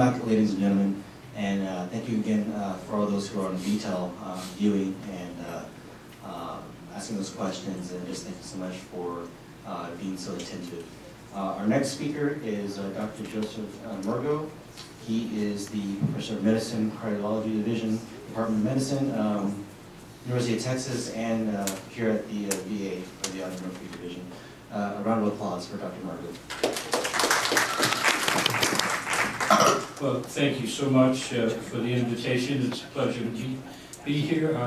back, ladies and gentlemen, and thank you again for all those who are on VTEL viewing and asking those questions, and just thank you so much for being so attentive. Our next speaker is Dr. Joseph Murgo. He is the Professor of Medicine, Cardiology Division, Department of Medicine, University of Texas, and here at the VA, or the Automorphy Division. A round of applause for Dr. Murgo. Well, thank you so much for the invitation. It's a pleasure to be here.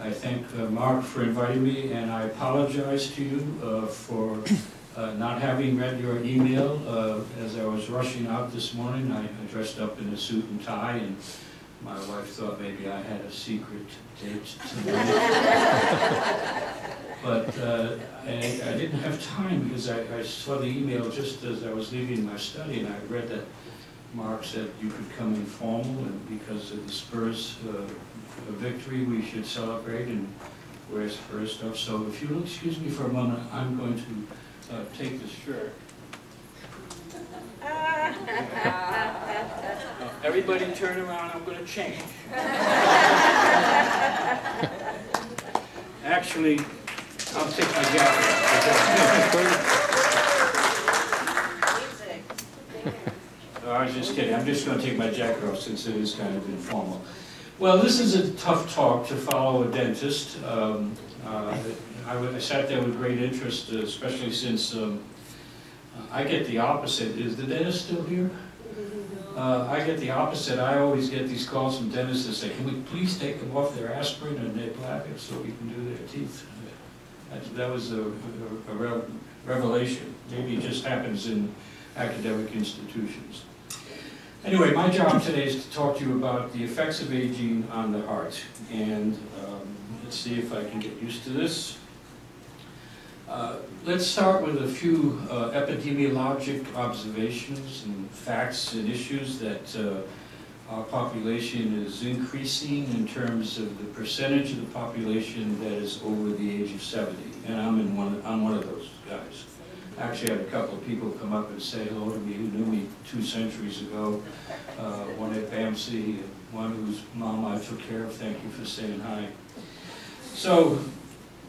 I thank Mark for inviting me, and I apologize to you for not having read your email. As I was rushing out this morning, I dressed up in a suit and tie, and my wife thought maybe I had a secret date tonight. But I didn't have time because I saw the email just as I was leaving my study, and I read that Mark said you could come informal, and because of the Spurs victory, we should celebrate and wear Spurs stuff. So if you'll excuse me for a moment, I'm going to take this shirt. Everybody turn around, I'm going to change. Actually, I'll take my jacket. I was just kidding. I'm just going to take my jacket off since it is kind of informal. Well, this is a tough talk to follow a dentist. I sat there with great interest, especially since I get the opposite. Is the dentist still here? I get the opposite. I always get these calls from dentists that say, can we please take them off their aspirin and their bladder so we can do their teeth? That was a revelation. Maybe it just happens in academic institutions. Anyway, my job today is to talk to you about the effects of aging on the heart. And let's see if I can get used to this. Let's start with a few epidemiologic observations and facts and issues that our population is increasing in terms of the percentage of the population that is over the age of 70. And I'm one of those guys. Actually, I had a couple of people come up and say hello to me who knew me 2 centuries ago. One at BAMC, and one whose mom I took care of. Thank you for saying hi. So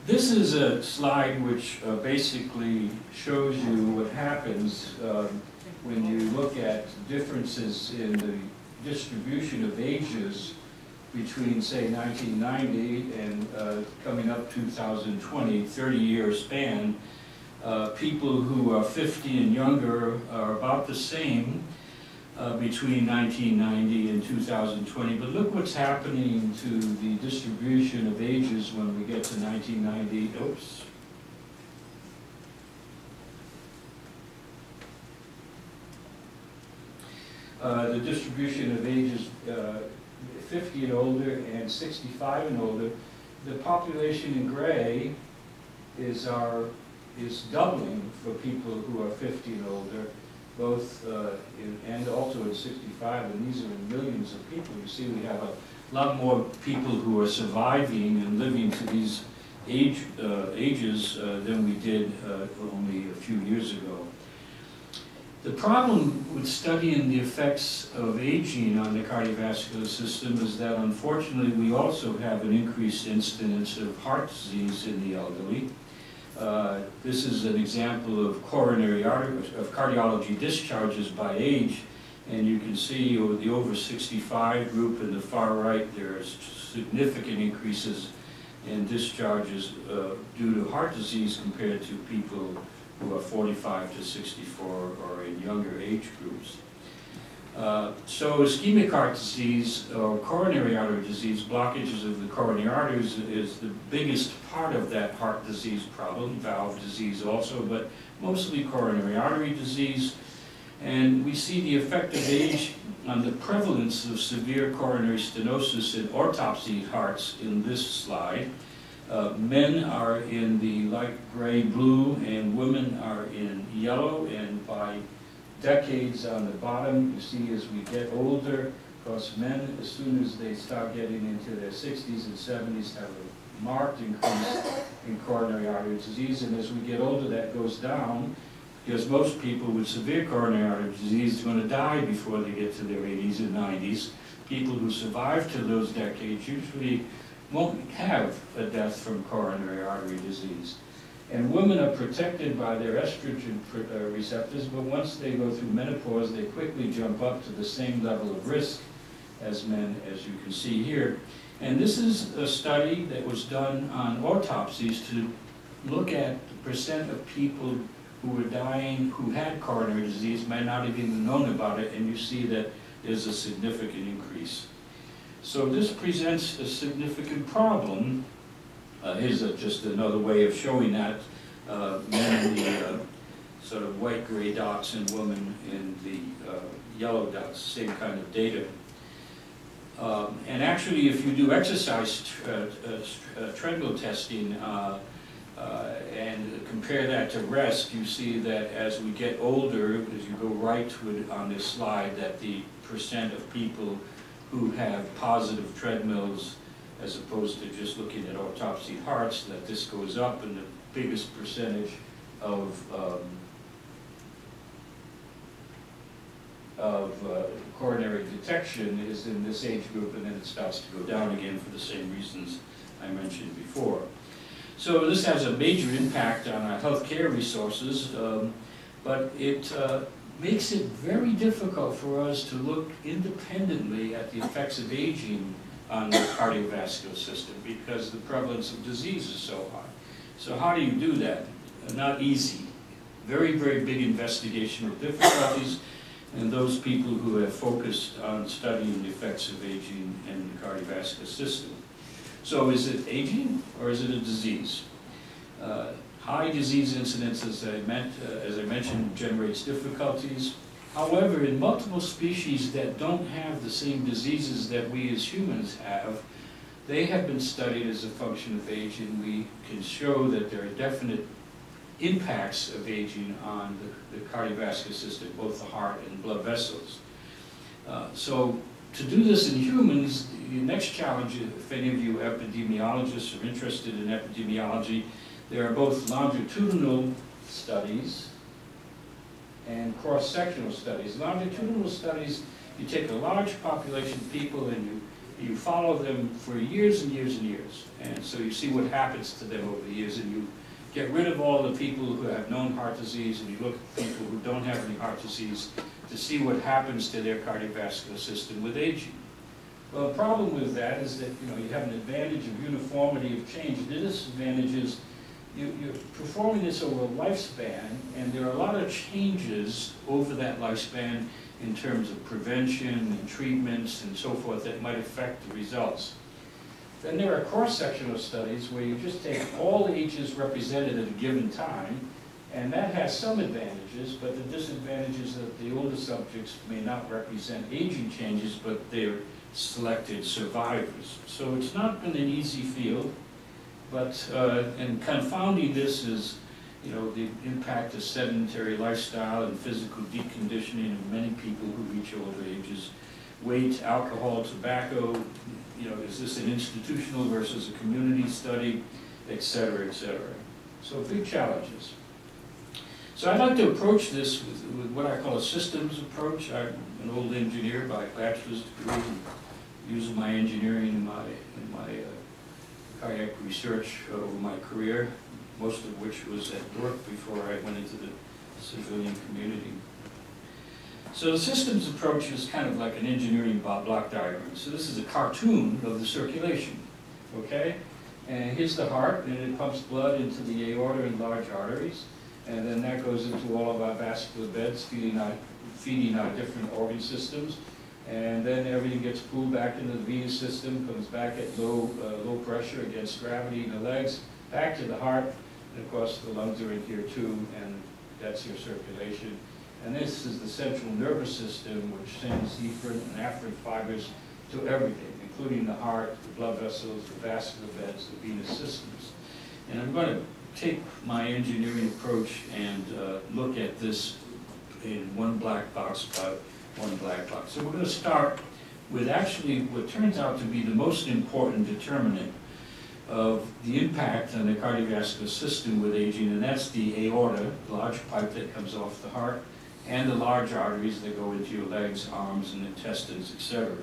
this is a slide which basically shows you what happens when you look at differences in the distribution of ages between, say, 1990 and coming up 2020, 30-year span. People who are 50 and younger are about the same between 1990 and 2020. But look what's happening to the distribution of ages when we get to 1990. Oops. The distribution of ages 50 and older and 65 and older. The population in gray is doubling for people who are 50 and older, both and also in 65, and these are in millions of people. You see, we have a lot more people who are surviving and living to these ages than we did only a few years ago. The problem with studying the effects of aging on the cardiovascular system is that, unfortunately, we also have an increased incidence of heart disease in the elderly. This is an example of coronary artery, of cardiology discharges by age, and you can see the over 65 group in the far right, there's significant increases in discharges due to heart disease compared to people who are 45 to 64 or in younger age groups. So ischemic heart disease or coronary artery disease, blockages of the coronary arteries, is the biggest part of that heart disease problem, valve disease also, but mostly coronary artery disease. And we see the effect of age on the prevalence of severe coronary stenosis in autopsy hearts in this slide. Men are in the light gray blue and women are in yellow, and by decades on the bottom, you see as we get older, because men, as soon as they start getting into their 60s and 70s, have a marked increase in coronary artery disease, and as we get older, that goes down. because most people with severe coronary artery disease are going to die before they get to their 80s and 90s. People who survive to those decades usually won't have a death from coronary artery disease. And women are protected by their estrogen receptors, but once they go through menopause, they quickly jump up to the same level of risk as men, as you can see here. And this is a study that was done on autopsies to look at the percent of people who were dying who had coronary disease, might not have even known about it, and you see that there's a significant increase. So this presents a significant problem. Here's just another way of showing that. Men in the sort of white gray dots and women in the yellow dots, same kind of data. And actually, if you do exercise treadmill testing and compare that to rest, you see that as we get older, as you go rightward on this slide, that the percent of people who have positive treadmills, as opposed to just looking at autopsy hearts, that this goes up, and the biggest percentage of coronary detection is in this age group, and then it starts to go down again for the same reasons I mentioned before. So this has a major impact on our healthcare resources, but it makes it very difficult for us to look independently at the effects of aging on the cardiovascular system because the prevalence of disease is so high. So how do you do that? Not easy. Very, very big investigational difficulties, and those people who have focused on studying the effects of aging in the cardiovascular system. So is it aging or is it a disease? High disease incidence, as I mentioned, generates difficulties. However, in multiple species that don't have the same diseases that we as humans have, they have been studied as a function of aging. We can show that there are definite impacts of aging on the cardiovascular system, both the heart and blood vessels. So to do this in humans, the next challenge, if any of you epidemiologists are interested in epidemiology, there are both longitudinal studies and cross-sectional studies. Longitudinal studies, you take a large population of people and you follow them for years and years and years. And so you see what happens to them over the years, and you get rid of all the people who have known heart disease, and you look at people who don't have any heart disease to see what happens to their cardiovascular system with aging. Well, the problem with that is that you have an advantage of uniformity of change. The disadvantage is you're performing this over a lifespan, and there are a lot of changes over that lifespan in terms of prevention and treatments and so forth that might affect the results. Then there are cross-sectional studies where you just take all the ages represented at a given time, and that has some advantages, but the disadvantage is that the older subjects may not represent aging changes, but they're selected survivors. So it's not been an easy field, but and confounding this is the impact of sedentary lifestyle and physical deconditioning of many people who reach older ages. Weight, alcohol, tobacco, is this an institutional versus a community study, et cetera, et cetera. So big challenges. So I'd like to approach this with what I call a systems approach. I'm an old engineer by bachelor's degree, and using my engineering in my cardiac research over my career, most of which was at work before I went into the civilian community. So the systems approach is kind of like an engineering block diagram. So this is a cartoon of the circulation, okay? And here's the heart, and it pumps blood into the aorta and large arteries, and then that goes into all of our vascular beds, feeding our different organ systems. And then everything gets pulled back into the venous system, comes back at low pressure against gravity in the legs, back to the heart, and of course the lungs are in here too, and that's your circulation. And this is the central nervous system, which sends efferent and afferent fibers to everything, including the heart, the blood vessels, the vascular beds, the venous systems. And I'm going to take my engineering approach and look at this in one black box by one black box. So we're going to start with actually what turns out to be the most important determinant of the impact on the cardiovascular system with aging, and that's the aorta, the large pipe that comes off the heart, and the large arteries that go into your legs, arms, and intestines, etc.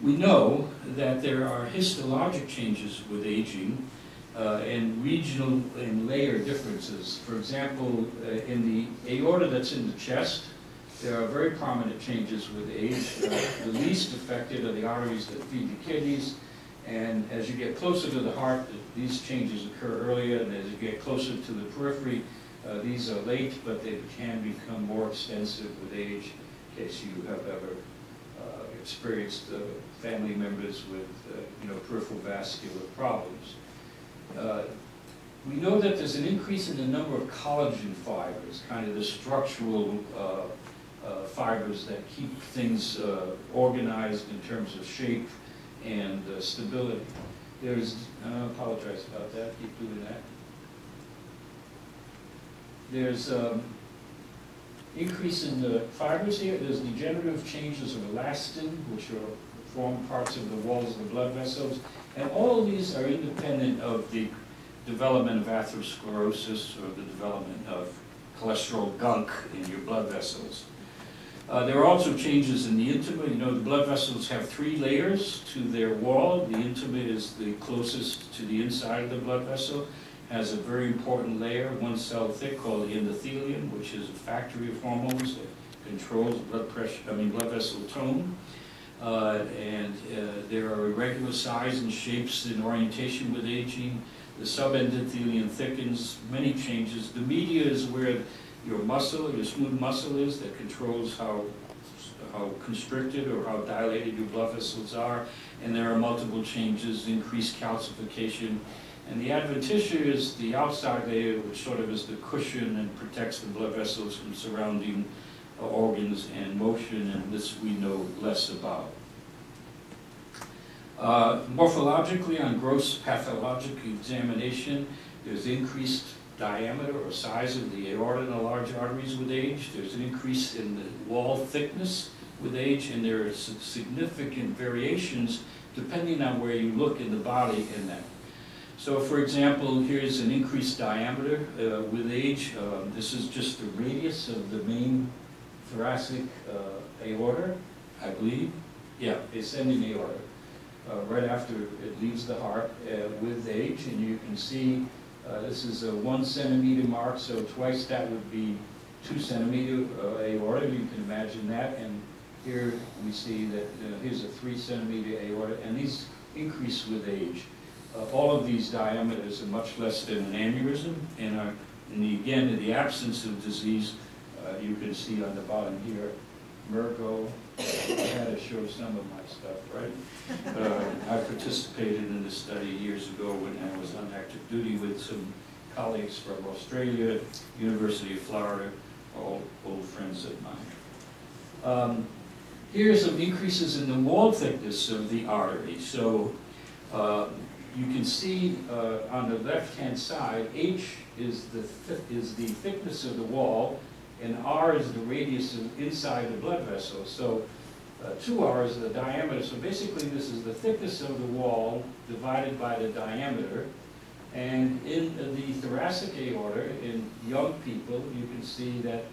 We know that there are histologic changes with aging and regional and layer differences. For example, in the aorta that's in the chest, there are very prominent changes with age. The least affected are the arteries that feed the kidneys, and as you get closer to the heart, these changes occur earlier, and as you get closer to the periphery, these are late, but they can become more extensive with age, in case you have ever experienced family members with peripheral vascular problems. We know that there's an increase in the number of collagen fibers, kind of the structural fibers that keep things organized in terms of shape and stability. There's, I apologize about that, keep doing that. There's increase in the fibers here. There's degenerative changes of elastin, which form parts of the walls of the blood vessels. And all of these are independent of the development of atherosclerosis or the development of cholesterol gunk in your blood vessels. There are also changes in the intima. You know, the blood vessels have 3 layers to their wall. The intima is the closest to the inside of the blood vessel, has a very important layer, 1 cell thick, called the endothelium, which is a factory of hormones that controls blood pressure, blood vessel tone. There are irregular size and shapes and orientation with aging. The subendothelium thickens, many changes. The media is where your muscle, your smooth muscle is, that controls how constricted or how dilated your blood vessels are. And there are multiple changes, increased calcification. And the adventitia is the outside layer, which sort of is the cushion and protects the blood vessels from surrounding organs and motion, and this we know less about. Morphologically, on gross pathologic examination, there's increased diameter or size of the aorta and the large arteries with age. There's an increase in the wall thickness with age, and there are significant variations depending on where you look in the body in that. So, for example, here's an increased diameter with age. This is just the radius of the main thoracic aorta, I believe. Yeah, ascending aorta. Right after it leaves the heart with age, and you can see this is a 1 centimeter mark, so twice that would be 2 centimeter aorta. You can imagine that, and here we see that here's a 3 centimeter aorta, and these increase with age. All of these diameters are much less than an aneurysm, and are, again, in the absence of disease, you can see on the bottom here, Murgo. I had to show some of my stuff, right? I participated in this study years ago when I was on active duty with some colleagues from Australia, University of Florida, all old friends of mine. Here's some increases in the wall thickness of the artery. So you can see on the left-hand side, H is the thickness of the wall, and R is the radius of inside the blood vessel. So 2R is the diameter. So basically this is the thickness of the wall divided by the diameter. And in the thoracic aorta, in young people, you can see that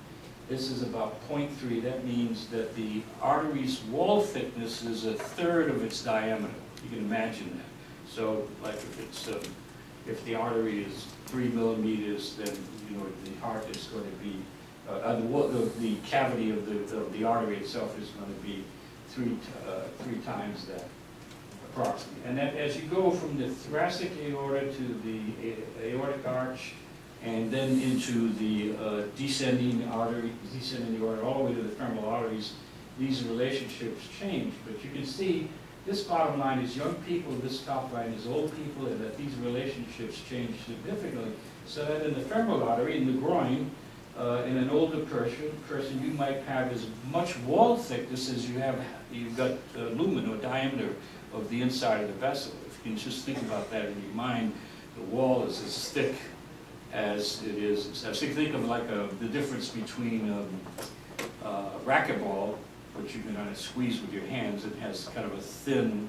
this is about 0.3. That means that the artery's wall thickness is 1/3 of its diameter. You can imagine that. So like if it's if the artery is 3 millimeters, then the heart is going to be the cavity of the artery itself is going to be three times that, approximately. And that, as you go from the thoracic aorta to the aortic arch, and then into the descending aorta all the way to the femoral arteries, these relationships change. But you can see this bottom line is young people, this top line is old people, and that these relationships change significantly. So that in the femoral artery, in the groin, in an older person, you might have as much wall thickness as you've got lumen or diameter of the inside of the vessel. If you can just think about that in your mind, the wall is as thick as it is. So think of like the difference between a racquetball, which you can kind of squeeze with your hands. It has kind of a thin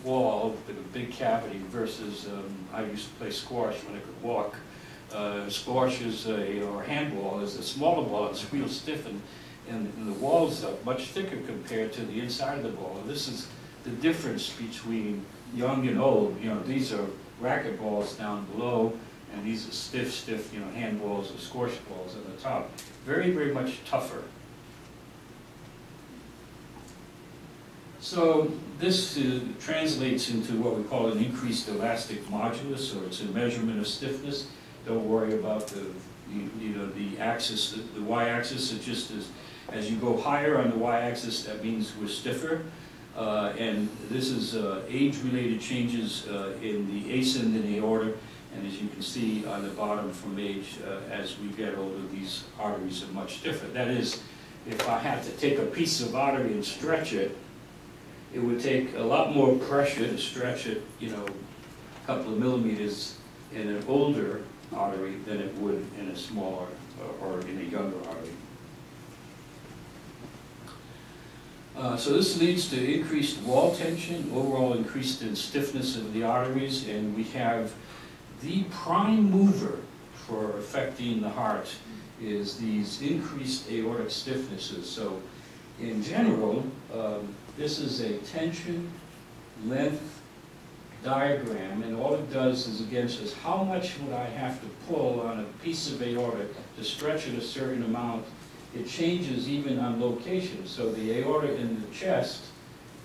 wall with a big cavity versus I used to play squash when I could walk. Squash is or handball is a smaller ball. It's real stiff, and the walls are much thicker compared to the inside of the ball. And this is the difference between young and old. You know, these are racket balls down below, and these are stiff, you know, handballs or squash balls on the top. Very, very much tougher. So this translates into what we call an increased elastic modulus, or it's a measurement of stiffness. Don't worry about the axis, the y-axis. It just is, as you go higher on the y-axis, that means we're stiffer. And this is age-related changes in the ascending aorta. And as you can see on the bottom, from age, as we get older, these arteries are much stiffer. That is, if I had to take a piece of artery and stretch it, it would take a lot more pressure to stretch it, you know, a couple of millimeters in an older artery than it would in a smaller or in a younger artery. So this leads to increased wall tension, overall increased in stiffness of the arteries, and we have the prime mover for affecting the heart is these increased aortic stiffnesses. So in general, this is a tension length diagram, and all it does is, again, says how much would I have to pull on a piece of aorta to stretch it a certain amount. It changes even on location. So the aorta in the chest,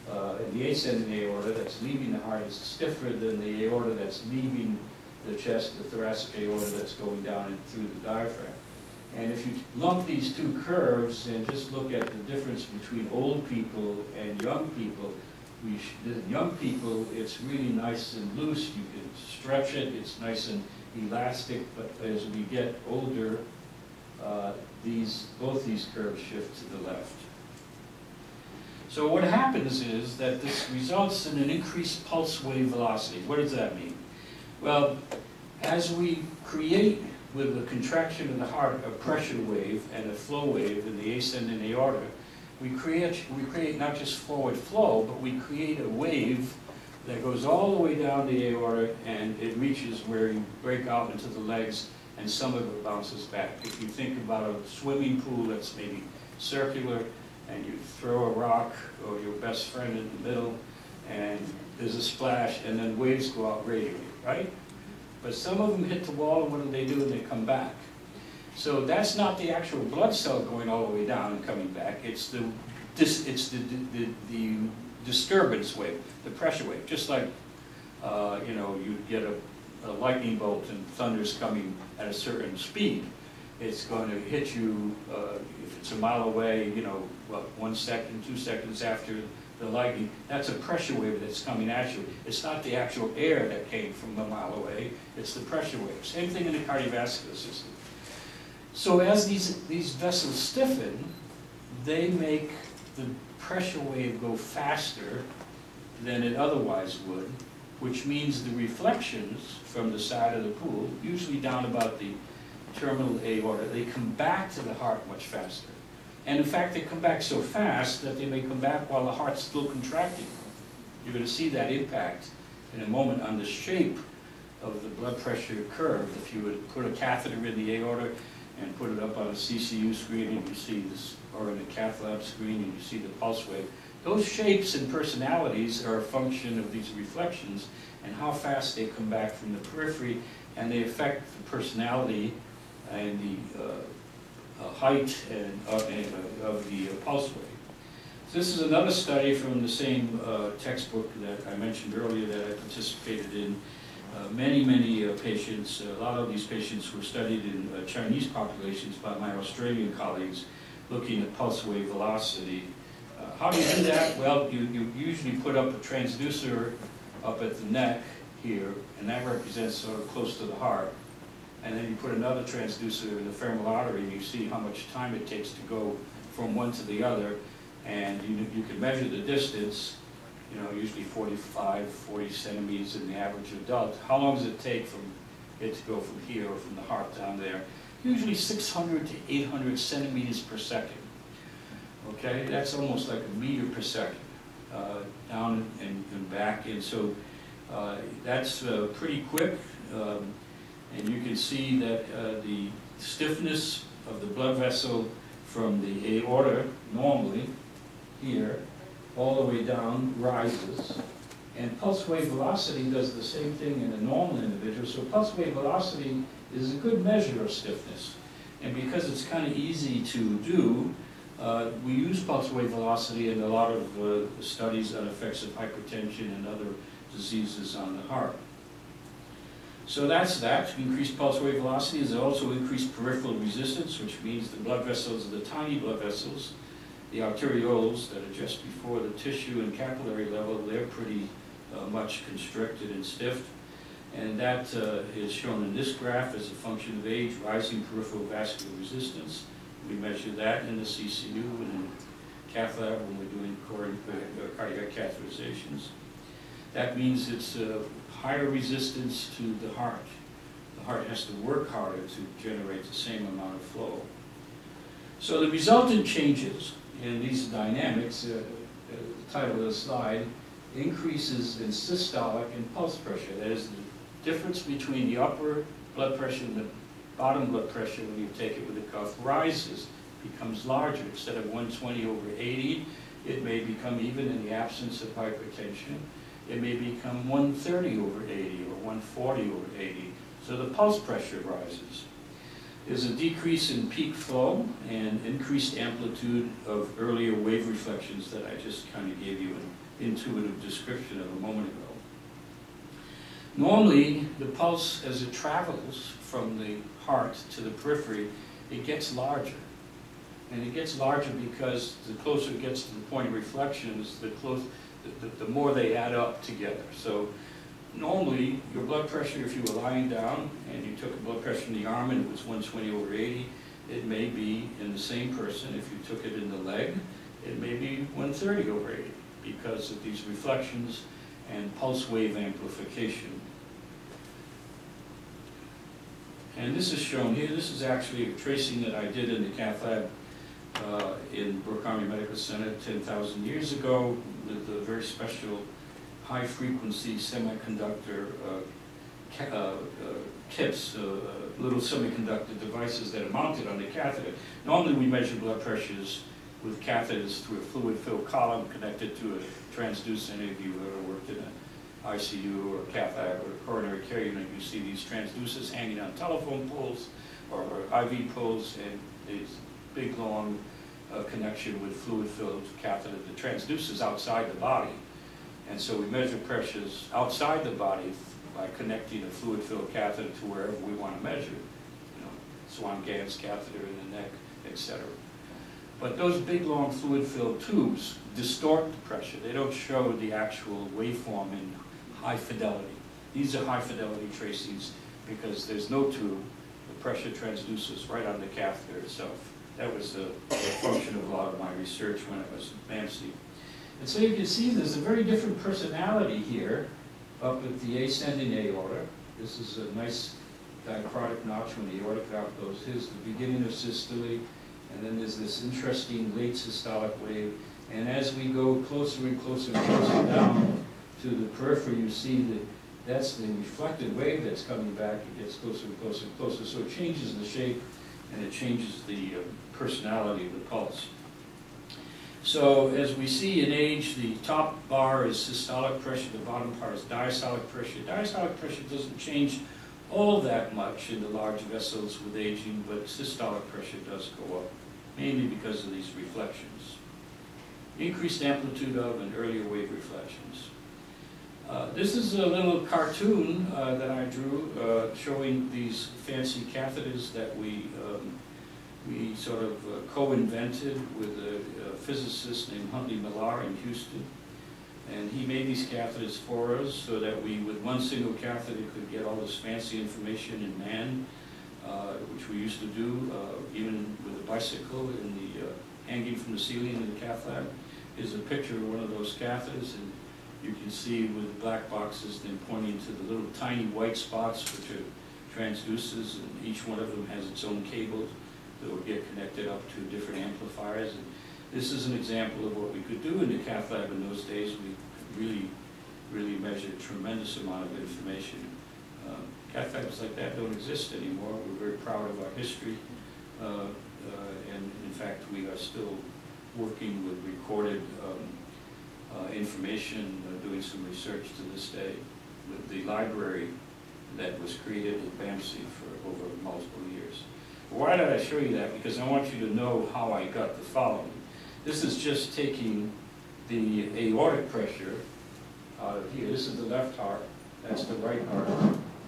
the ascending aorta that's leaving the heart, is stiffer than the aorta that's leaving the chest, the thoracic aorta that's going down and through the diaphragm. And if you lump these two curves and just look at the difference between old people and young people, young people, it's really nice and loose. You can stretch it. It's nice and elastic. But as we get older, both these curves shift to the left. So what happens is that this results in an increased pulse wave velocity. What does that mean? Well, as we create with the contraction of the heart a pressure wave and a flow wave in the ascending aorta, we create not just forward flow, but we create a wave that goes all the way down the aorta, and it reaches where you break out into the legs, and some of it bounces back. If you think about a swimming pool that's maybe circular, and you throw a rock or your best friend in the middle, and there's a splash, and then waves go out radially, right? But some of them hit the wall, and what do? And they come back. So that's not the actual blood cell going all the way down and coming back. It's the disturbance wave, the pressure wave. Just like you know, you get a lightning bolt and thunder's coming at a certain speed. It's going to hit you if it's a mile away. You know, what, 1 second, 2 seconds after the lightning. That's a pressure wave that's coming at you. It's not the actual air that came from a mile away. It's the pressure wave. Same thing in the cardiovascular system. So as these vessels stiffen, they make the pressure wave go faster than it otherwise would, which means the reflections from the side of the pool, usually down about the terminal aorta, they come back to the heart much faster. And in fact, they come back so fast that they may come back while the heart's still contracting. You're going to see that impact in a moment on the shape of the blood pressure curve. If you would put a catheter in the aorta and put it up on a CCU screen, and you see this, or in a cath lab screen, and you see the pulse wave. Those shapes and personalities are a function of these reflections and how fast they come back from the periphery, and they affect the personality and the height and of the pulse wave. So this is another study from the same textbook that I mentioned earlier that I participated in. Many patients, a lot of these patients were studied in Chinese populations by my Australian colleagues, looking at pulse wave velocity. How do you do that? Well, you usually put up a transducer up at the neck here, and that represents sort of close to the heart. And then you put another transducer in the femoral artery, and you see how much time it takes to go from one to the other. And you can measure the distance, you know, usually 45, 40 centimeters in the average adult. How long does it take from it to go from here or from the heart down there? Usually 600 to 800 centimeters per second. Okay, that's almost like a meter per second. down and back, and so that's pretty quick. And you can see that the stiffness of the blood vessel from the aorta, normally, here, all the way down, rises. And pulse wave velocity does the same thing in a normal individual. So pulse wave velocity is a good measure of stiffness. And because it's kind of easy to do, we use pulse wave velocity in a lot of studies on effects of hypertension and other diseases on the heart. So that's that. Increased pulse wave velocity is also increased peripheral resistance, which means the blood vessels, the tiny blood vessels, the arterioles that are just before the tissue and capillary level, they're pretty much constricted and stiff. And that is shown in this graph as a function of age, rising peripheral vascular resistance. We measure that in the CCU and in cath lab when we're doing cardiac catheterizations. That means it's higher resistance to the heart. The heart has to work harder to generate the same amount of flow. So the resultant changes in these dynamics, the title of the slide, increases in systolic and pulse pressure. That is, the difference between the upper blood pressure and the bottom blood pressure when you take it with a cuff rises, becomes larger. Instead of 120 over 80, it may become, even in the absence of hypertension, it may become 130 over 80 or 140 over 80. So the pulse pressure rises. There's a decrease in peak flow and increased amplitude of earlier wave reflections that I just kind of gave you an intuitive description of a moment ago. Normally, the pulse, as it travels from the heart to the periphery, it gets larger. And it gets larger because the closer it gets to the point of reflections, the more they add up together. So normally, your blood pressure, if you were lying down and you took a blood pressure in the arm and it was 120 over 80, it may be in the same person. If you took it in the leg, it may be 130 over 80 because of these reflections and pulse wave amplification. And this is shown here. This is actually a tracing that I did in the cath lab in Brooke Army Medical Center 10,000 years ago with a very special high-frequency semiconductor kits, little semiconductor devices that are mounted on the catheter. Normally we measure blood pressures with catheters through a fluid-filled column connected to a transducer. Any of you who ever worked in an ICU or a cath lab or a coronary care unit, you see these transducers hanging on telephone poles or IV poles, and these big, long connection with fluid-filled catheter. The transducer's outside the body. And so we measure pressures outside the body by connecting a fluid-filled catheter to wherever we want to measure it. You know, Swan-Ganz catheter in the neck, etc. But those big, long fluid-filled tubes distort the pressure. They don't show the actual waveform in high fidelity. These are high-fidelity tracings because there's no tube. The pressure transducer's right on the catheter itself. That was the function of a lot of my research when I was at Mancy. And so you can see there's a very different personality here up at the ascending aorta. This is a nice dichrotic notch when the aortic valve goes. Here's the beginning of systole, and then there's this interesting late systolic wave. And as we go closer and closer and closer down to the periphery, you see that that's the reflected wave that's coming back. It gets closer and closer and closer. So it changes the shape and it changes the personality of the pulse. So as we see in age, the top bar is systolic pressure, the bottom part is diastolic pressure. Diastolic pressure doesn't change all that much in the large vessels with aging, but systolic pressure does go up, mainly because of these reflections. Increased amplitude of and earlier wave reflections. This is a little cartoon that I drew showing these fancy catheters that we sort of co-invented with a physicist named Huntley Millar in Houston. And he made these catheters for us so that we, with one single catheter, could get all this fancy information in man, which we used to do even with a bicycle in the hanging from the ceiling in the cath lab. Here's a picture of one of those catheters, and you can see with black boxes then pointing to the little tiny white spots, which are transducers, and each one of them has its own cable that will get connected up to different amplifiers. And This is an example of what we could do in the cath lab in those days. We could really measure a tremendous amount of information. Cath labs like that don't exist anymore. We're very proud of our history. And in fact, we are still working with recorded information, doing some research to this day with the library that was created at BAMC for over multiple years. Why did I show you that? Because I want you to know how I got the following. This is just taking the aortic pressure out of here. This is the left heart. That's the right heart.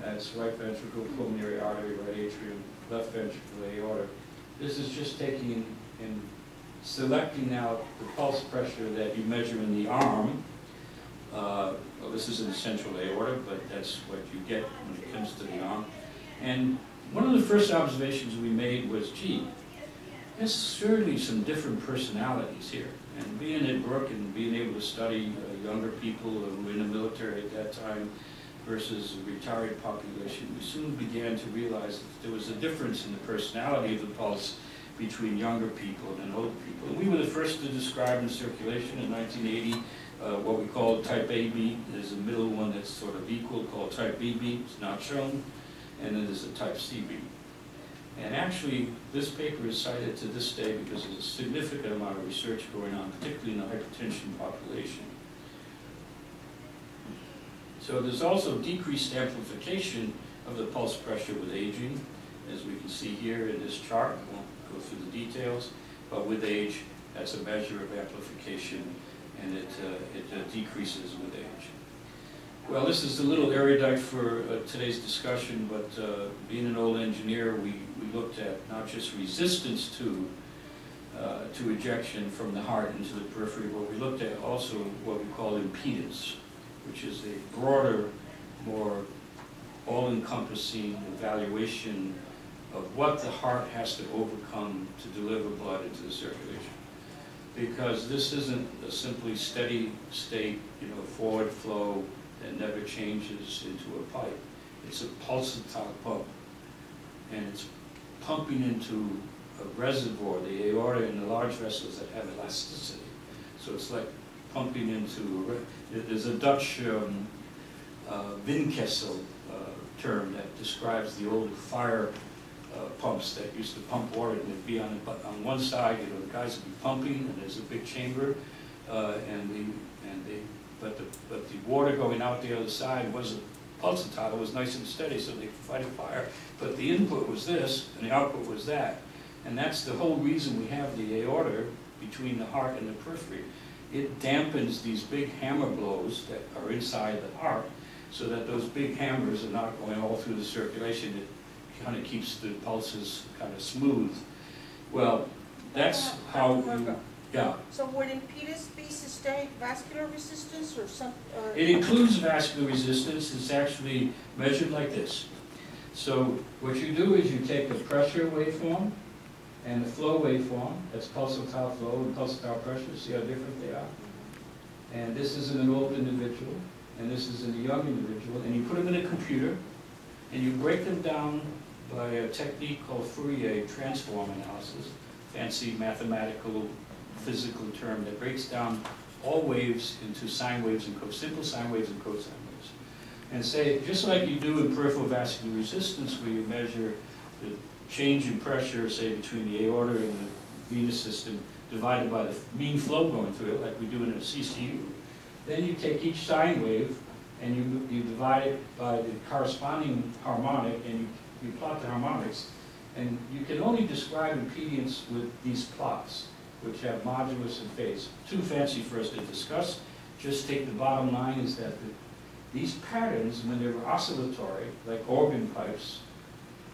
That's right ventricle, pulmonary artery, right atrium, left ventricle, aorta. This is just taking and selecting out the pulse pressure that you measure in the arm. Well, this is in the central aorta, but that's what you get when it comes to the arm. And one of the first observations we made was, gee, there's surely some different personalities here. And being at Brook and being able to study younger people who were in the military at that time versus a retired population, we soon began to realize that there was a difference in the personality of the pulse between younger people and older people. And we were the first to describe in circulation in 1980 what we call type A beat. There's a middle one that's sort of equal called type B beat. It's not shown. And then there's a type C beat. And actually, this paper is cited to this day because there's a significant amount of research going on, particularly in the hypertension population. So there's also decreased amplification of the pulse pressure with aging, as we can see here in this chart. I won't go through the details, but with age, that's a measure of amplification, and it decreases with age. Well, this is a little erudite for today's discussion, but being an old engineer, we looked at not just resistance to ejection from the heart into the periphery, but we looked at also what we call impedance, which is a broader, more all-encompassing evaluation of what the heart has to overcome to deliver blood into the circulation. Because this isn't a simply steady state, forward flow that never changes into a pipe. It's a pulsatile pump, and it's pumping into a reservoir, the aorta and the large vessels that have elasticity. So it's like pumping into there's a Dutch Windkessel term that describes the old fire pumps that used to pump water, and it'd be on one side, the guys would be pumping, and there's a big chamber, but the water going out the other side wasn't pulsatile, it was nice and steady, so they could fight a fire. But the input was this, and the output was that. And that's the whole reason we have the aorta between the heart and the periphery. It dampens these big hammer blows that are inside the heart, so that those big hammers are not going all through the circulation. It kind of keeps the pulses kind of smooth. Well, that's how you, yeah. So would impedance be sustained vascular resistance or something? It includes vascular resistance. It's actually measured like this. So what you do is you take the pressure waveform and the flow waveform, that's pulsatile flow and pulsatile pressure, see how different they are? And this is in an old individual, and this is in a young individual, and you put them in a computer, and you break them down by a technique called Fourier transform analysis, fancy mathematical, physical term that breaks down all waves into sine waves and simple sine waves and cosine waves. And say, just like you do in peripheral vascular resistance, where you measure the change in pressure, say, between the aorta and the venous system, divided by the mean flow going through it, like we do in a CCU. Then you take each sine wave and you divide it by the corresponding harmonic, and you plot the harmonics. And you can only describe impedance with these plots, which have modulus and phase. Too fancy for us to discuss. Just take the bottom line is that these patterns, when they're oscillatory, like organ pipes,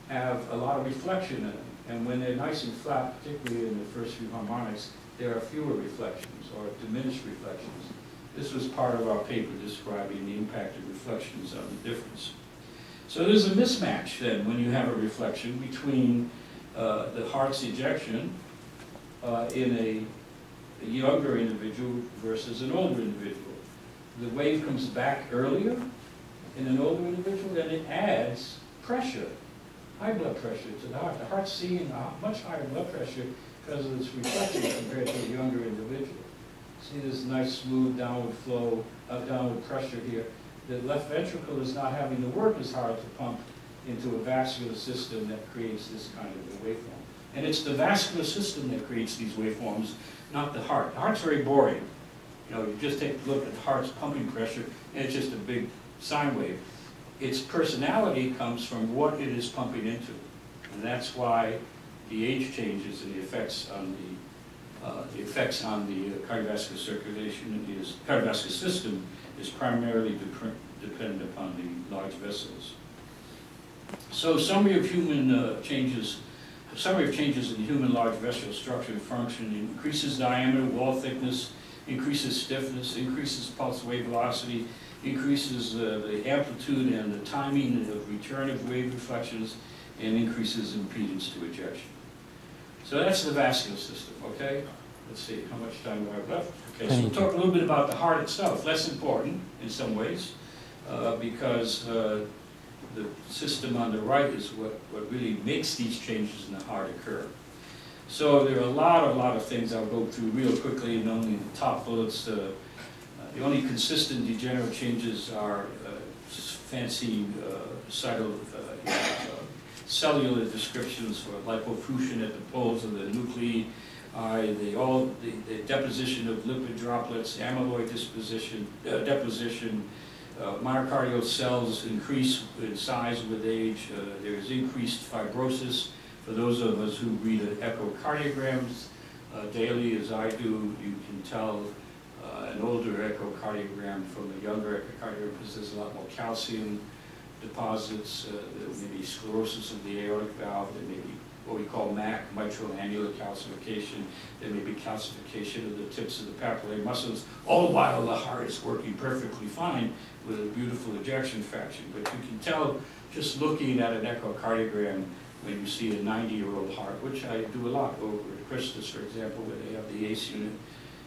have a lot of reflection in them. And when they're nice and flat, particularly in the first few harmonics, there are fewer reflections or diminished reflections. This was part of our paper describing the impact of reflections on the difference. So there's a mismatch then when you have a reflection between the heart's ejection in a younger individual versus an older individual. The wave comes back earlier in an older individual, then it adds pressure, high blood pressure to the heart. The heart's seeing a much higher blood pressure because it's reflective compared to a younger individual. See this nice smooth downward flow, downward pressure here. The left ventricle is not having to work as hard to pump into a vascular system that creates this kind of a waveform. And it's the vascular system that creates these waveforms, not the heart. The heart's very boring. You know, you just take a look at the heart's pumping pressure, and it's just a big sine wave. Its personality comes from what it is pumping into. And that's why the age changes and the effects on the cardiovascular circulation and the cardiovascular system is primarily dependent upon the large vessels. So summary of changes in human large vessel structure and function: increases diameter, wall thickness, increases stiffness, increases pulse wave velocity, increases the amplitude and the timing of return of wave reflections, and increases impedance to ejection. So that's the vascular system, okay? Let's see, how much time do I have left? Okay, so we'll talk a little bit about the heart itself. Less important in some ways, because the system on the right is what really makes these changes in the heart occur. So there are a lot of things I'll go through real quickly, and only the top bullets. The only consistent degenerative changes are fancy cellular descriptions for lipofuscin at the poles of the nuclei, the deposition of lipid droplets, amyloid deposition, myocardial cells increase in size with age. There is increased fibrosis. For those of us who read echocardiograms daily, as I do, you can tell an older echocardiogram from a younger echocardiogram because there's a lot more calcium deposits. There may be sclerosis of the aortic valve. There may be what we call MAC, mitral annular calcification. There may be calcification of the tips of the papillary muscles, all the while the heart is working perfectly fine with a beautiful ejection fraction. But you can tell just looking at an echocardiogram when you see a 90-year-old heart, which I do a lot over at Christus, for example, where they have the ACE unit,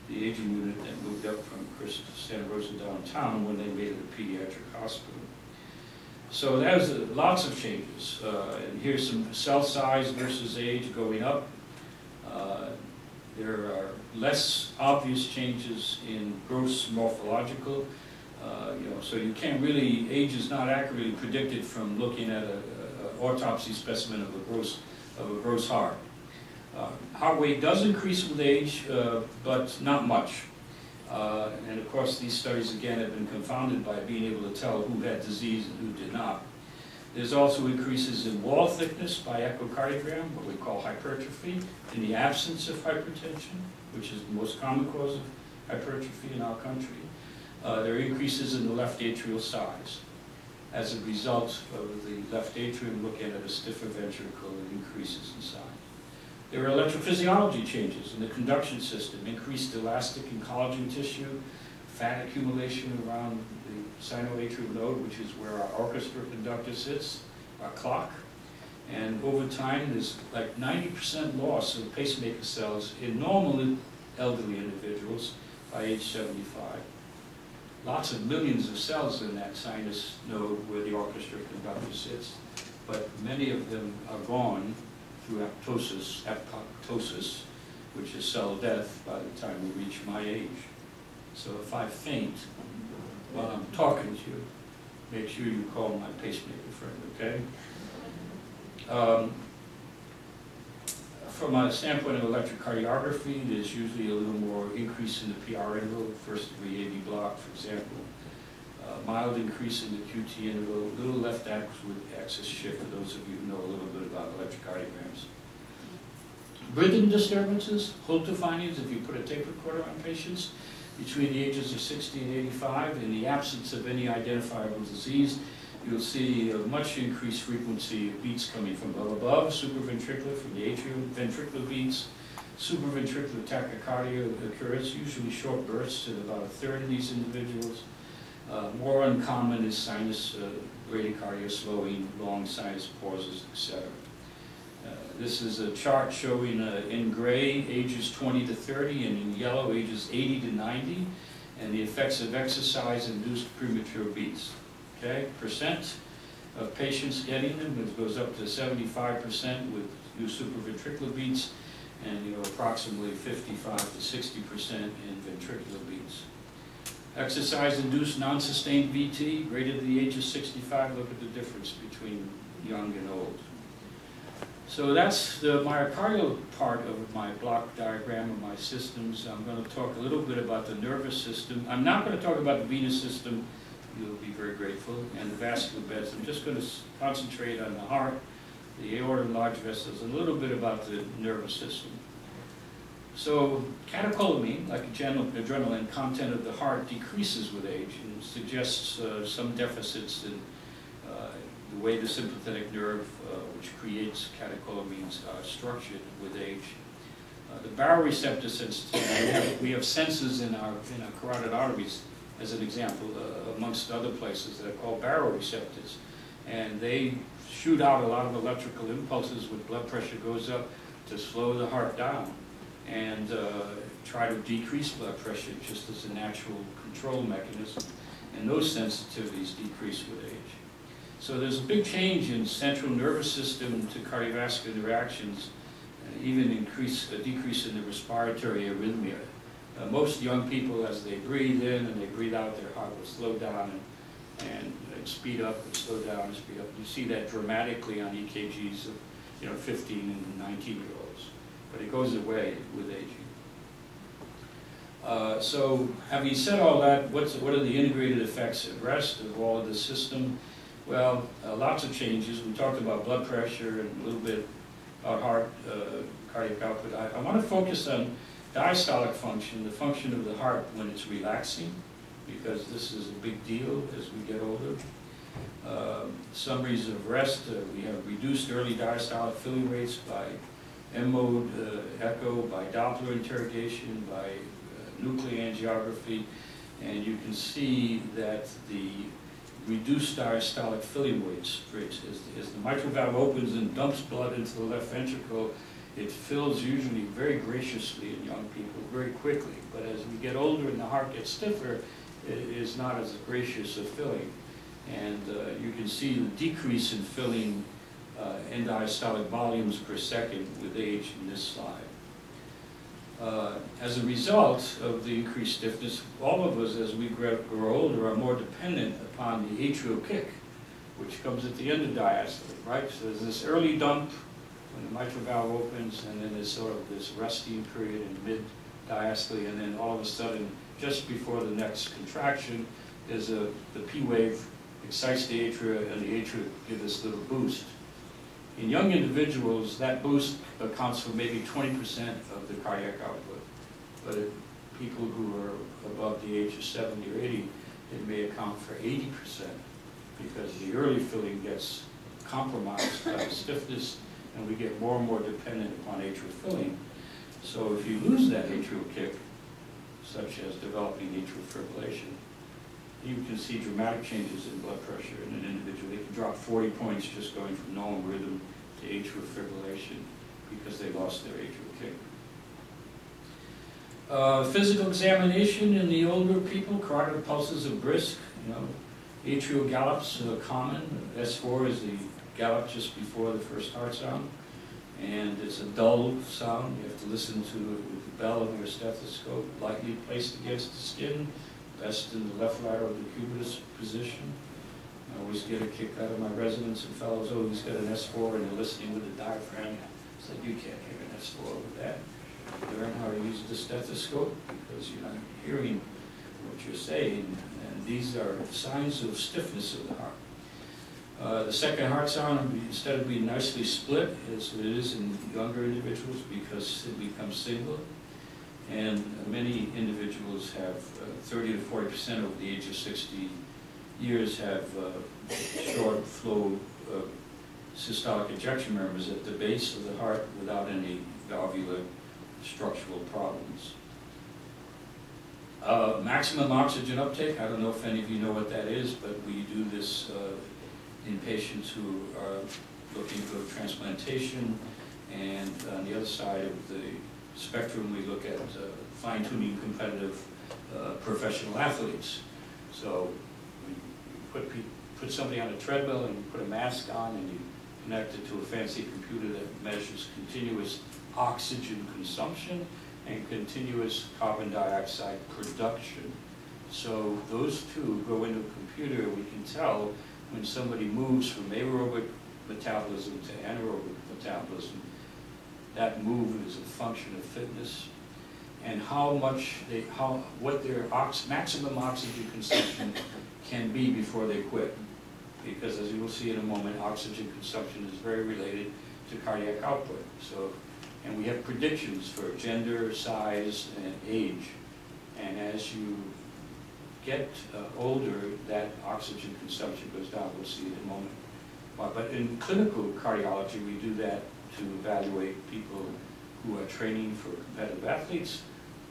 the aging unit that moved up from Christus, Santa Rosa downtown when they made it a pediatric hospital. So there's lots of changes. And here's some cell size versus age going up. There are less obvious changes in gross morphological. So you can't really, age is not accurately predicted from looking at an autopsy specimen of a gross heart. Heart weight does increase with age, but not much. And of course, these studies again have been confounded by being able to tell who had disease and who did not. There's also increases in wall thickness by echocardiogram, what we call hypertrophy, in the absence of hypertension, which is the most common cause of hypertrophy in our country. There are increases in the left atrial size. As a result of the left atrium looking at a stiffer ventricle, it increases in size. There are electrophysiology changes in the conduction system, increased elastic and collagen tissue, fat accumulation around the sinoatrial node, which is where our orchestra conductor sits, our clock. And over time, there's like 90% loss of pacemaker cells in normal elderly individuals by age 75. Lots of millions of cells in that sinus node where the orchestra conductor sits, but many of them are gone through apoptosis, which is cell death by the time we reach my age. So if I faint while I'm talking to you, make sure you call my pacemaker friend, okay? From a standpoint of electrocardiography, there's usually a little more increase in the PR interval, first degree AV block, for example. Mild increase in the QT interval, little left axis shift for those of you who know a little bit about electrocardiograms. Rhythm disturbances, Holter findings, if you put a tape recorder on patients between the ages of 60 and 85, in the absence of any identifiable disease, you'll see a much increased frequency of beats coming from above, supraventricular, from the atrium, ventricular beats. Supraventricular tachycardia occurs, usually short bursts in about a third of these individuals. More uncommon is sinus bradycardia slowing, long sinus pauses, etc. This is a chart showing in gray ages 20 to 30 and in yellow ages 80 to 90 and the effects of exercise-induced premature beats. Okay, percent of patients getting them, it goes up to 75% with new supraventricular beats and approximately 55 to 60% in ventricular beats. Exercise-induced non-sustained VT, greater than the age of 65, look at the difference between young and old. So that's the myocardial part of my block diagram of my systems. I'm going to talk a little bit about the nervous system. I'm not going to talk about the venous system, you'll be very grateful, and the vascular beds. I'm just going to concentrate on the heart, the aorta and large vessels, and a little bit about the nervous system. So catecholamine, like adrenaline content of the heart, decreases with age and suggests some deficits in the way the sympathetic nerve, which creates catecholamines, are structured with age. The baroreceptor sensitivity, we have sensors in our carotid arteries, as an example, amongst other places that are called baroreceptors. And they shoot out a lot of electrical impulses when blood pressure goes up to slow the heart down and try to decrease blood pressure just as a natural control mechanism. And those sensitivities decrease with age. So there's a big change in central nervous system to cardiovascular reactions, even a decrease in the respiratory arrhythmia. Most young people, as they breathe in and they breathe out, their heart will slow down and speed up and slow down and speed up. You see that dramatically on EKGs of 15 and 19-year-olds. But it goes away with aging. So having said all that, what are the integrated effects at rest of all of the system? Well, lots of changes. We talked about blood pressure and a little bit about heart, cardiac output. I want to focus on diastolic function, the function of the heart when it's relaxing, because this is a big deal as we get older. Summaries of rest, we have reduced early diastolic filling rates by M-mode echo, by Doppler interrogation, by nuclear angiography, and you can see that the reduced diastolic filling rates, as the mitral valve opens and dumps blood into the left ventricle, it fills usually very graciously in young people very quickly. But as we get older and the heart gets stiffer, it is not as gracious a filling. And you can see the decrease in filling end diastolic volumes per second with age in this slide. As a result of the increased stiffness, all of us as we grow older are more dependent upon the atrial kick, which comes at the end of diastole, right? So there's this early dump when the mitral valve opens, and then there's sort of this resting period in mid-diastole, and then all of a sudden, just before the next contraction, there's the P wave excites the atria, and the atria give this little boost. In young individuals, that boost accounts for maybe 20% of the cardiac output. But in people who are above the age of 70 or 80, it may account for 80%, because the early filling gets compromised by stiffness, and we get more and more dependent upon atrial filling. So if you lose that atrial kick, such as developing atrial fibrillation, you can see dramatic changes in blood pressure in an individual. They can drop 40 points just going from normal rhythm to atrial fibrillation because they lost their atrial kick. Physical examination in the older people, carotid pulses are brisk. Atrial gallops are common. S4 is the gallop just before the first heart sound, and it's a dull sound. You have to listen to it with the bell of your stethoscope, lightly placed against the skin, best in the left lateral decubitus position. I always get a kick out of my residents and fellows, oh, he's got an S4 and they're listening with the diaphragm. It's like, you can't hear an S4 with that. Learn how to use the stethoscope because you're not hearing what you're saying, and these are signs of stiffness of the heart. The second heart sound, instead of being nicely split, as it is in younger individuals because it becomes single. And many individuals have 30 to 40% over the age of 60 years have short flow systolic ejection murmurs at the base of the heart without any valvular structural problems. Maximum oxygen uptake, I don't know if any of you know what that is, but we do this in patients who are looking for transplantation, and on the other side of the spectrum we look at fine-tuning competitive professional athletes. So you put somebody on a treadmill and you put a mask on and you connected to a fancy computer that measures continuous oxygen consumption and continuous carbon dioxide production. So those two go into a computer. We can tell when somebody moves from aerobic metabolism to anaerobic metabolism. That move is a function of fitness, and what their maximum oxygen consumption can be before they quit. Because as you will see in a moment, oxygen consumption is very related to cardiac output. So, and we have predictions for gender, size, and age. And as you get older, that oxygen consumption goes down. We'll see it in a moment. But in clinical cardiology, we do that to evaluate people who are training for competitive athletes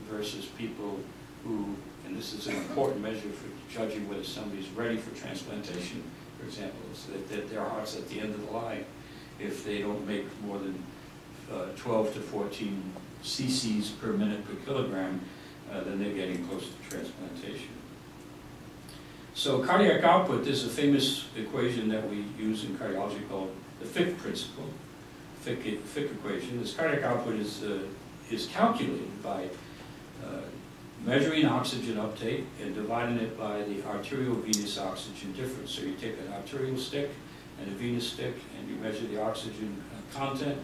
versus people who, and this is an important measure for judging whether somebody's ready for transplantation, for example, so that their heart's at the end of the line. If they don't make more than 12 to 14 cc's per minute per kilogram, then they're getting close to transplantation. So cardiac output, there's a famous equation that we use in cardiology called the FACC principle, FACC equation. This cardiac output is calculated by measuring oxygen uptake and dividing it by the arterial-venous oxygen difference. So you take an arterial stick and a venous stick and you measure the oxygen content,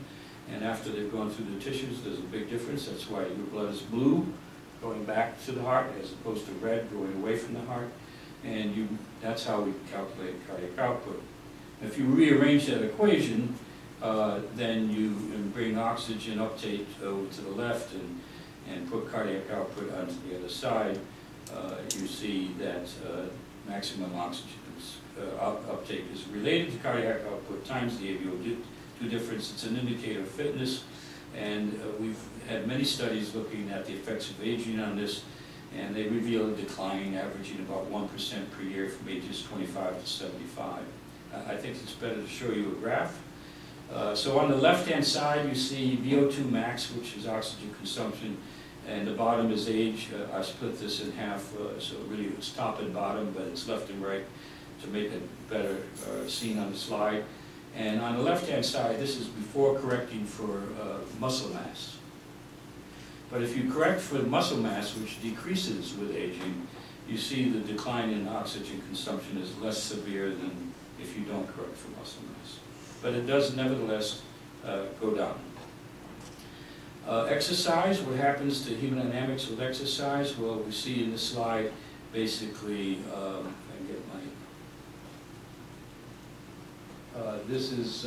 and after they've gone through the tissues, there's a big difference. That's why your blood is blue going back to the heart as opposed to red going away from the heart. And that's how we calculate cardiac output. If you rearrange that equation, then you bring oxygen uptake over to the left and put cardiac output onto the other side, you see that maximum oxygen uptake is related to cardiac output times the AVO2 difference. It's an indicator of fitness, and we've had many studies looking at the effects of aging on this, and they reveal a decline averaging about 1% per year from ages 25 to 75. I think it's better to show you a graph. So on the left-hand side, you see VO2 max, which is oxygen consumption, and the bottom is age. I split this in half, so really it's top and bottom, but it's left and right to make it better seen on the slide. And on the left-hand side, this is before correcting for muscle mass. But if you correct for muscle mass, which decreases with aging, you see the decline in oxygen consumption is less severe than if you don't correct for muscle mass. But it does nevertheless go down. Exercise, what happens to hemodynamics with exercise? Well, we see in this slide, basically, if I can get my, this is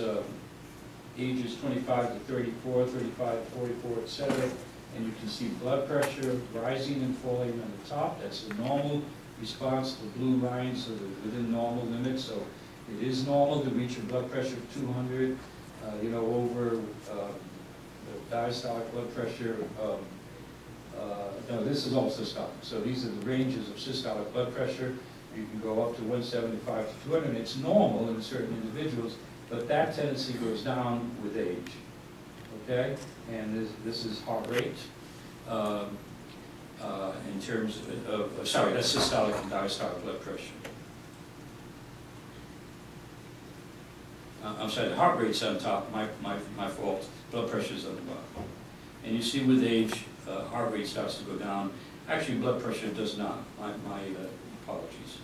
ages 25 to 34, 35 to 44, etc. And you can see blood pressure rising and falling on the top. That's a normal response. The blue line, so they're within normal limits. So it is normal to reach a blood pressure of 200, over the diastolic blood pressure. No, this is all systolic. So these are the ranges of systolic blood pressure. You can go up to 175 to 200. And it's normal in certain individuals, but that tendency goes down with age. Okay, and this is heart rate in terms of, sorry, that's systolic and diastolic blood pressure. I'm sorry, the heart rate's on top, my fault, blood pressure's on the bottom. And you see with age, heart rate starts to go down. Actually, blood pressure does not, my apologies.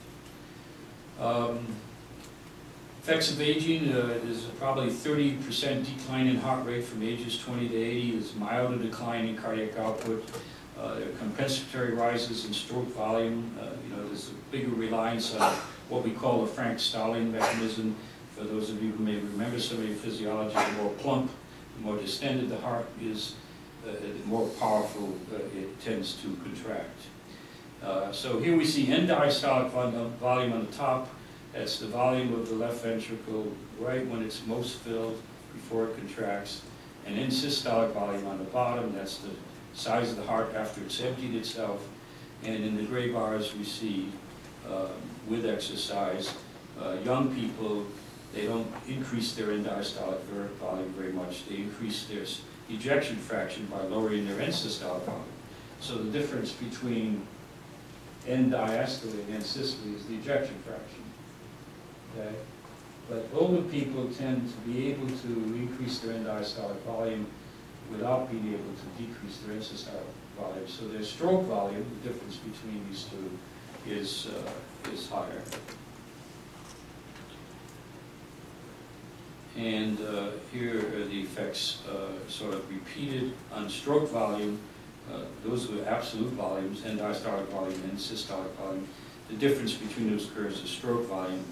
Effects of aging, there's probably 30% decline in heart rate from ages 20 to 80. There's milder decline in cardiac output. There are compensatory rises in stroke volume. There's a bigger reliance on what we call the Frank-Starling mechanism. For those of you who may remember some of your physiology, the more plump, the more distended the heart is, the more powerful it tends to contract. So here we see end diastolic volume on the top. That's the volume of the left ventricle right when it's most filled before it contracts. And in systolic volume on the bottom, that's the size of the heart after it's emptied itself. And in the gray bars we see with exercise, young people, they don't increase their end diastolic volume very much. They increase their ejection fraction by lowering their end systolic volume. So the difference between end diastole and end systole is the ejection fraction. Okay? But older people tend to be able to increase their end-diastolic volume without being able to decrease their end-systolic volume. So their stroke volume, the difference between these two, is higher. And here are the effects sort of repeated on stroke volume. Those were absolute volumes, end-diastolic volume and systolic volume. The difference between those curves is stroke volume,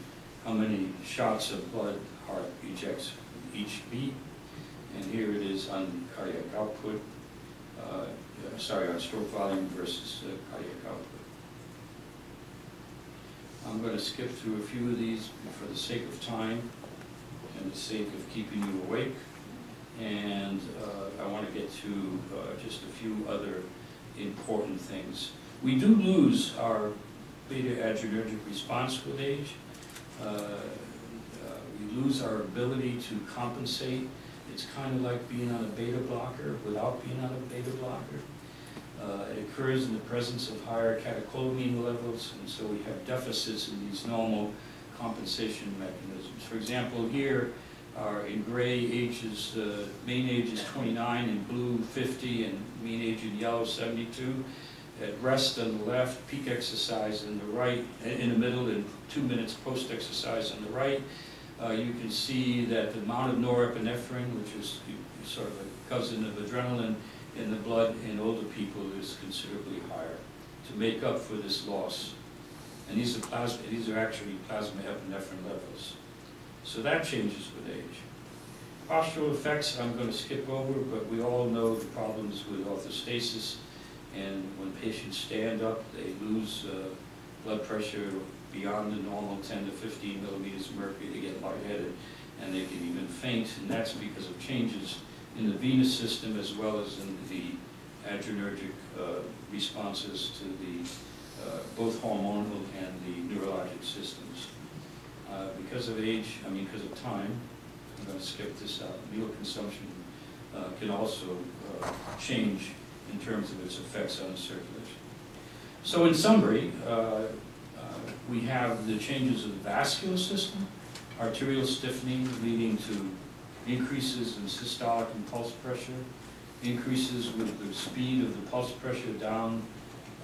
how many shots of blood heart ejects each beat. And here it is on cardiac output, on stroke volume versus cardiac output. I'm going to skip through a few of these for the sake of time and the sake of keeping you awake. And I want to get to just a few other important things. We do lose our beta-adrenergic response with age. We lose our ability to compensate. It's kind of like being on a beta blocker without being on a beta blocker. It occurs in the presence of higher catecholamine levels, and so we have deficits in these normal compensation mechanisms. For example, here are in gray ages, mean age is 29, in blue 50, and mean age in yellow 72. At rest on the left, peak exercise in the right, in the middle, and 2 minutes post-exercise on the right. You can see that the amount of norepinephrine, which is sort of a cousin of adrenaline in the blood in older people, is considerably higher to make up for this loss. And these are actually plasma epinephrine levels. So that changes with age. Postural effects I'm going to skip over, but we all know the problems with orthostasis. And when patients stand up, they lose blood pressure beyond the normal 10 to 15 millimeters of mercury. They get lightheaded, and they can even faint, and that's because of changes in the venous system as well as in the adrenergic responses to the both hormonal and the neurologic systems. Because of age, because of time, I'm going to skip this out. Meal consumption can also change in terms of its effects on the circulation. So in summary, we have the changes of the vascular system, arterial stiffening leading to increases in systolic and pulse pressure, increases with the speed of the pulse pressure down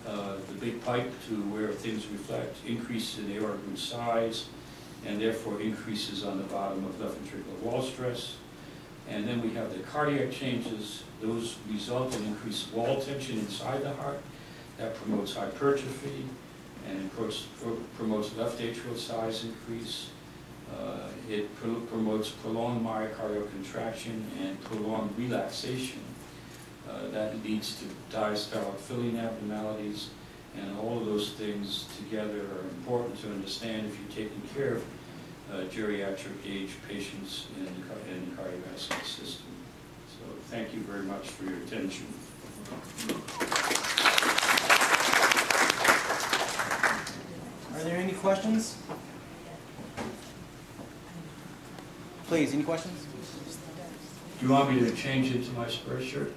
the big pipe to where things reflect, increase in aortic root size, and therefore increases on the bottom of left ventricular wall stress. And then we have the cardiac changes. Those result in increased wall tension inside the heart. That promotes hypertrophy and promotes left atrial size increase. It promotes prolonged myocardial contraction and prolonged relaxation. That leads to diastolic filling abnormalities, and all of those things together are important to understand if you're taking care of geriatric age patients in the cardiovascular system. So thank you very much for your attention. Are there any questions? Please, any questions? Do you want me to change into my spur shirt?